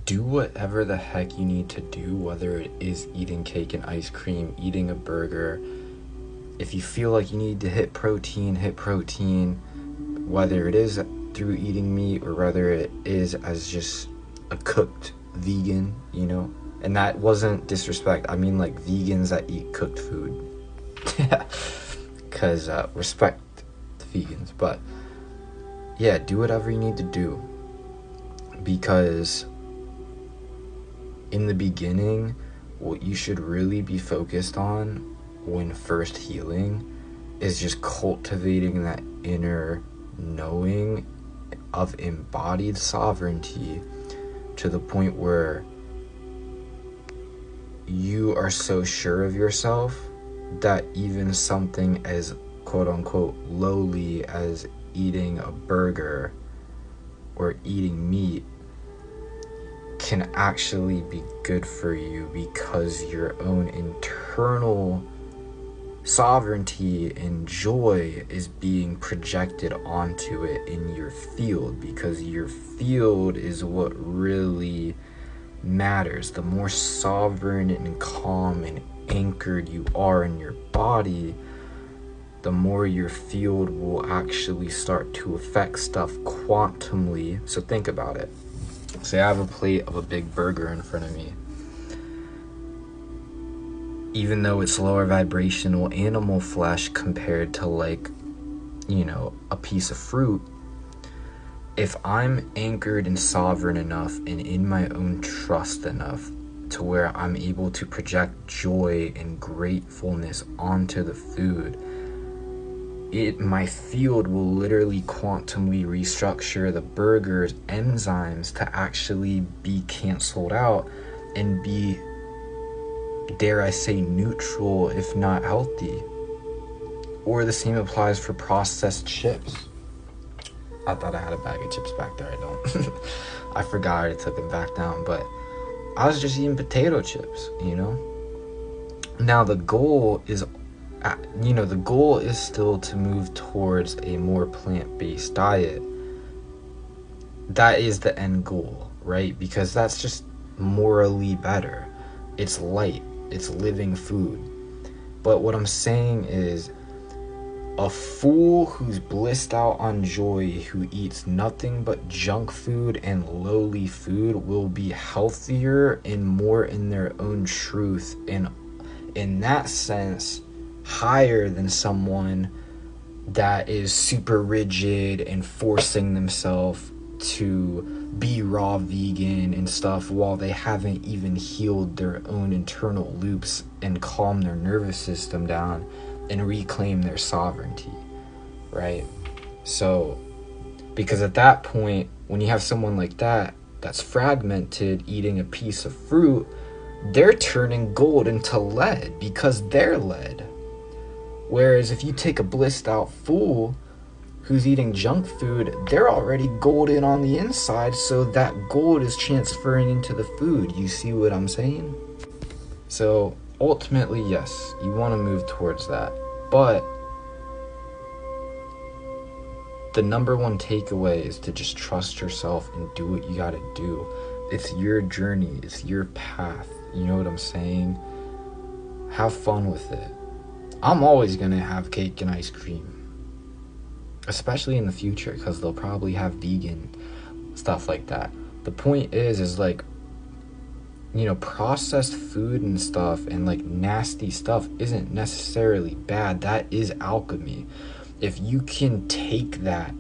do whatever the heck you need to do, whether it is eating cake and ice cream, eating a burger. If you feel like you need to hit protein, whether it is through eating meat or whether it is as just a cooked vegan, you know? And that wasn't disrespect. I mean like vegans that eat cooked food. Because respect to vegans. But yeah, do whatever you need to do. Because in the beginning, what you should really be focused on when first healing is just cultivating that inner knowing of embodied sovereignty to the point where you are so sure of yourself that even something as quote-unquote lowly as eating a burger or eating meat can actually be good for you because your own internal sovereignty and joy is being projected onto it in your field, because your field is what really matters. The more sovereign and calm and anchored you are in your body, the more your field will actually start to affect stuff quantumly. So think about it. Say I have a plate of a big burger in front of me. Even though it's lower vibrational animal flesh compared to like, you know, a piece of fruit, if I'm anchored and sovereign enough and in my own trust enough to where I'm able to project joy and gratefulness onto the food, my field will literally quantumly restructure the burger's enzymes to actually be canceled out and be, dare I say, neutral if not healthy. Or the same applies for processed chips. I thought I had a bag of chips back there. I don't. I forgot I already took them back down, but I was just eating potato chips, you know? Now the goal is still to move towards a more plant-based diet. That is the end goal, right? Because that's just morally better. It's light, it's living food. But what I'm saying is, a fool who's blissed out on joy, who eats nothing but junk food and lowly food, will be healthier and more in their own truth, and in that sense higher than someone that is super rigid and forcing themselves to be raw vegan and stuff while they haven't even healed their own internal loops and calmed their nervous system down and reclaim their sovereignty, right? So, because at that point, when you have someone like that that's fragmented eating a piece of fruit, they're turning gold into lead because they're lead. Whereas if you take a blissed out fool who's eating junk food, they're already golden on the inside, so that gold is transferring into the food. You see what I'm saying? So ultimately, yes, you want to move towards that. But the number one takeaway is to just trust yourself and do what you got to do. It's your journey. It's your path. You know what I'm saying? Have fun with it. I'm always going to have cake and ice cream. Especially in the future, because they'll probably have vegan stuff like that. The point is like, you know, processed food and stuff and like nasty stuff isn't necessarily bad. That is alchemy. If you can take that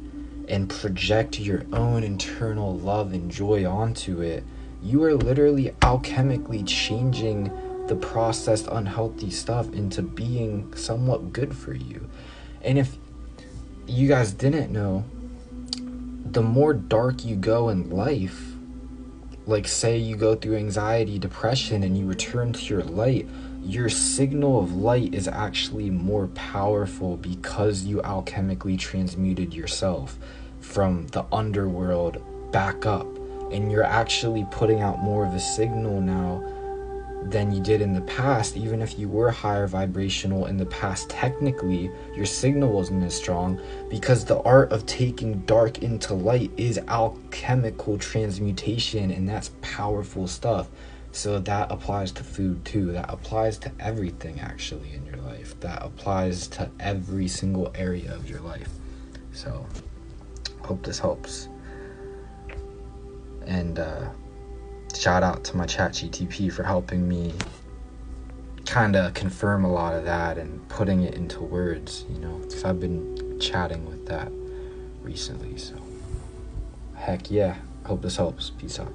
and project your own internal love and joy onto it, you are literally alchemically changing the processed unhealthy stuff into being somewhat good for you. And if you guys didn't know, the more dark you go in life, like say you go through anxiety, depression, and you return to your light, your signal of light is actually more powerful because you alchemically transmuted yourself from the underworld back up, and you're actually putting out more of a signal now than you did in the past. Even if you were higher vibrational in the past, technically your signal wasn't as strong, because the art of taking dark into light is alchemical transmutation, and that's powerful stuff. So that applies to food too. That applies to everything actually in your life. That applies to every single area of your life. So hope this helps. And shout out to my ChatGTP for helping me kind of confirm a lot of that and putting it into words, because I've been chatting with that recently. So heck yeah, hope this helps. Peace out.